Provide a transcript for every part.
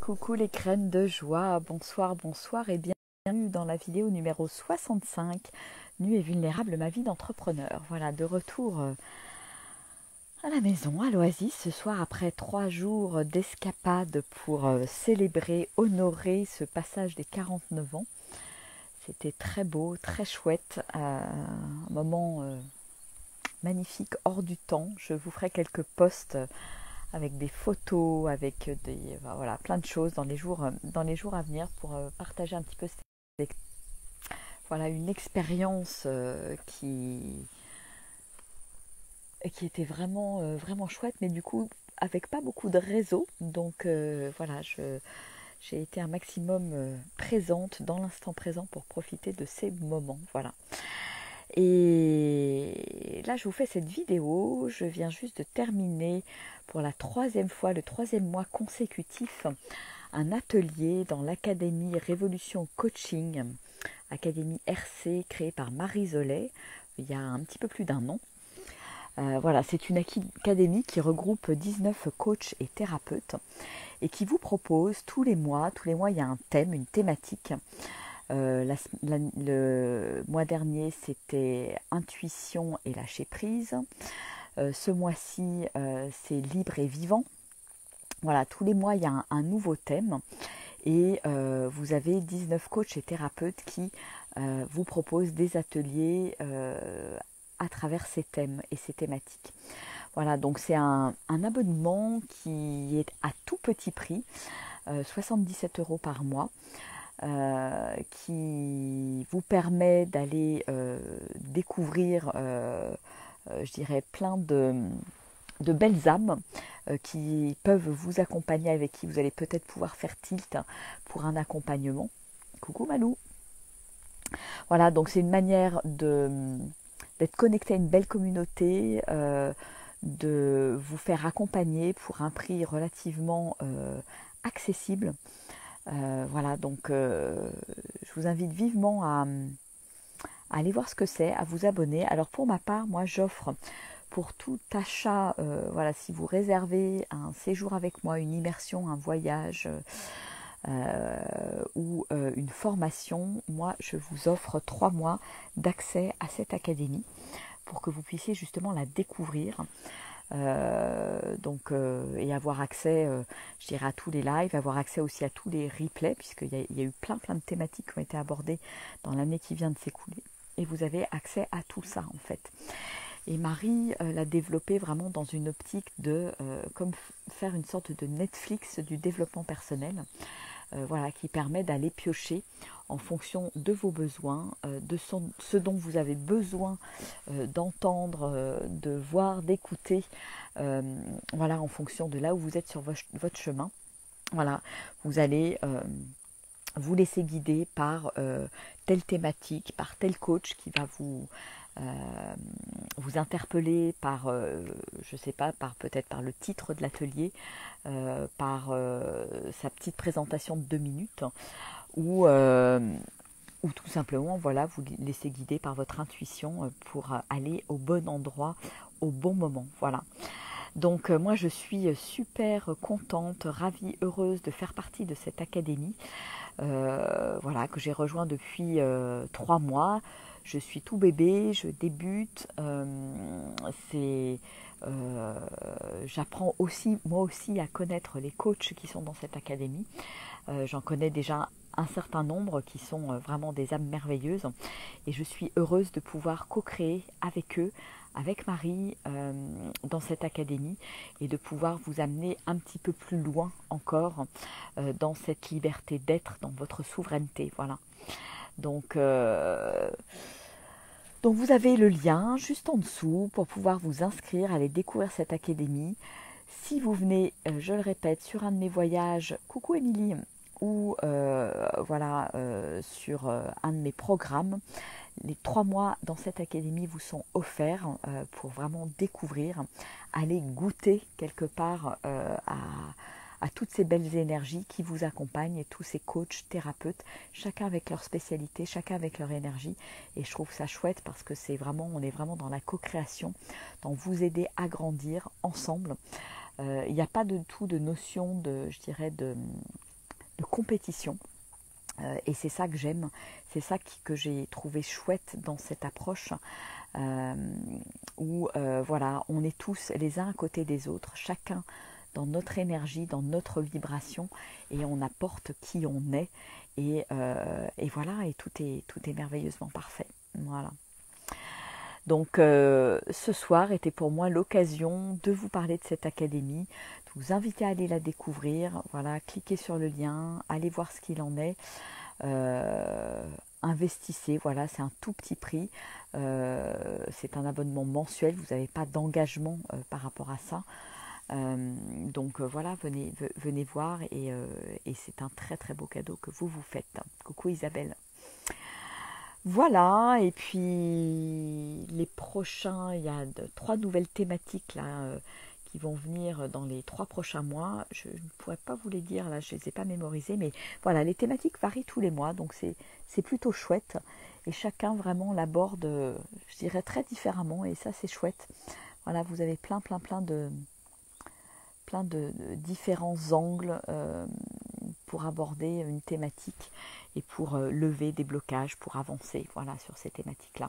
Coucou les graines de joie, bonsoir, bonsoir et bienvenue dans la vidéo numéro 65, Nue et vulnérable, ma vie d'entrepreneur. Voilà, de retour à la maison, à l'Oasis, ce soir après 3 jours d'escapade pour célébrer, honorer ce passage des 49 ans. C'était très beau, très chouette, un moment magnifique, hors du temps. Je vous ferai quelques posts avec des photos, avec voilà, plein de choses dans les jours à venir pour partager un petit peu voilà, une expérience qui était vraiment, vraiment chouette, mais du coup avec pas beaucoup de réseau. Donc voilà, j'ai été un maximum présente dans l'instant présent pour profiter de ces moments. Voilà. Et là, je vous fais cette vidéo. Je viens juste de terminer pour la 3e fois, le 3e mois consécutif, un atelier dans l'Académie Révolution Coaching, Académie RC, créée par Marie Zollet, il y a un petit peu plus d'1 an. Voilà, c'est une académie qui regroupe 19 coachs et thérapeutes et qui vous propose tous les mois il y a un thème, une thématique. Le mois dernier, c'était intuition et lâcher prise. Ce mois-ci, c'est libre et vivant. Voilà, tous les mois, il y a un nouveau thème. Et vous avez 19 coachs et thérapeutes qui vous proposent des ateliers à travers ces thèmes et ces thématiques. Voilà, donc c'est un abonnement qui est à tout petit prix, 77 € par mois. Qui vous permet d'aller découvrir, je dirais, plein de belles âmes qui peuvent vous accompagner, avec qui vous allez peut-être pouvoir faire tilt pour un accompagnement. Coucou Malou. Voilà, donc c'est une manière d'être connecté à une belle communauté, de vous faire accompagner pour un prix relativement accessible. Voilà, donc je vous invite vivement à aller voir ce que c'est, à vous abonner. Alors pour ma part, moi j'offre pour tout achat, voilà, si vous réservez un séjour avec moi, une immersion, un voyage ou une formation, moi je vous offre 3 mois d'accès à cette académie pour que vous puissiez justement la découvrir. Et avoir accès, je dirais, à tous les lives, avoir accès aussi à tous les replays, puisqu'il y a eu plein de thématiques qui ont été abordées dans l'année qui vient de s'écouler, et vous avez accès à tout ça en fait. Et Marie l'a développé vraiment dans une optique de comme faire une sorte de Netflix du développement personnel, voilà, qui permet d'aller piocher en fonction de vos besoins, de ce dont vous avez besoin d'entendre, de voir, d'écouter, voilà, en fonction de là où vous êtes sur votre chemin. Voilà, vous allez vous laisser guider par telle thématique, par tel coach qui va vous interpeller par, je sais pas, peut-être par le titre de l'atelier, par sa petite présentation de 2 minutes, ou tout simplement, voilà, vous laissez guider par votre intuition pour aller au bon endroit, au bon moment. Voilà. Donc moi je suis super contente, ravie, heureuse de faire partie de cette académie, voilà, que j'ai rejoint depuis 3 mois. Je suis tout bébé, je débute, j'apprends aussi, moi aussi, à connaître les coachs qui sont dans cette académie. J'en connais déjà un certain nombre qui sont vraiment des âmes merveilleuses, et je suis heureuse de pouvoir co-créer avec eux, avec Marie, dans cette académie, et de pouvoir vous amener un petit peu plus loin encore dans cette liberté d'être, dans votre souveraineté. Voilà. Donc vous avez le lien juste en dessous pour pouvoir vous inscrire, aller découvrir cette académie. Si vous venez, je le répète, sur un de mes voyages, coucou Émilie, ou voilà, sur un de mes programmes, les 3 mois dans cette académie vous sont offerts pour vraiment découvrir, aller goûter quelque part à toutes ces belles énergies qui vous accompagnent, et tous ces coachs, thérapeutes, chacun avec leur spécialité, chacun avec leur énergie. Et je trouve ça chouette parce que on est vraiment dans la co-création, dans vous aider à grandir ensemble. Il n'y a pas de tout de notion de, je dirais, compétition. Et c'est ça que j'aime, c'est ça que j'ai trouvé chouette dans cette approche où voilà, on est tous les uns à côté des autres, chacun dans notre énergie, dans notre vibration, et on apporte qui on est, et voilà, et tout est merveilleusement parfait. Voilà. Donc ce soir était pour moi l'occasion de vous parler de cette académie, de vous inviter à aller la découvrir. Voilà, cliquez sur le lien, allez voir ce qu'il en est. Investissez, voilà, c'est un tout petit prix, c'est un abonnement mensuel, vous n'avez pas d'engagement par rapport à ça, donc voilà, venez voir, et c'est un très très beau cadeau que vous faites. Coucou Isabelle. Voilà, et puis les prochains, il y a 3 nouvelles thématiques là qui vont venir dans les 3 prochains mois. Je ne pourrais pas vous les dire, là je ne les ai pas mémorisées, mais voilà, les thématiques varient tous les mois, donc c'est plutôt chouette. Et chacun vraiment l'aborde, je dirais, très différemment, et ça c'est chouette. Voilà, vous avez plein de différents angles pour aborder une thématique et pour lever des blocages, pour avancer, voilà, sur ces thématiques-là.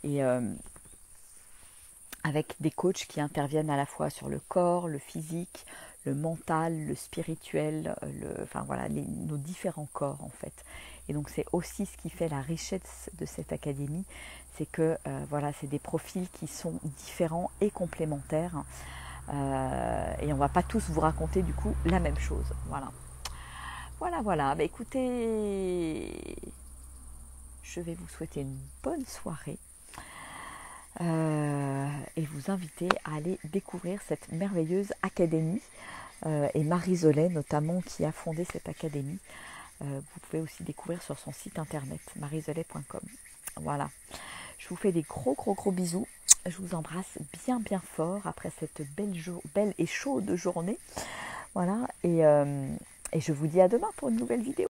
Et avec des coachs qui interviennent à la fois sur le corps, le physique, le mental, le spirituel, enfin voilà, nos différents corps en fait. Et donc c'est aussi ce qui fait la richesse de cette académie, c'est que voilà, c'est des profils qui sont différents et complémentaires. Et on va pas tous vous raconter du coup la même chose. Voilà. Bah, écoutez, je vais vous souhaiter une bonne soirée et vous inviter à aller découvrir cette merveilleuse académie, et Marie-Zolet notamment qui a fondé cette académie. Vous pouvez aussi découvrir sur son site internet marizolet.com. Voilà, je vous fais des gros bisous. Je vous embrasse bien fort après cette belle et chaude journée. Voilà, et je vous dis à demain pour une nouvelle vidéo.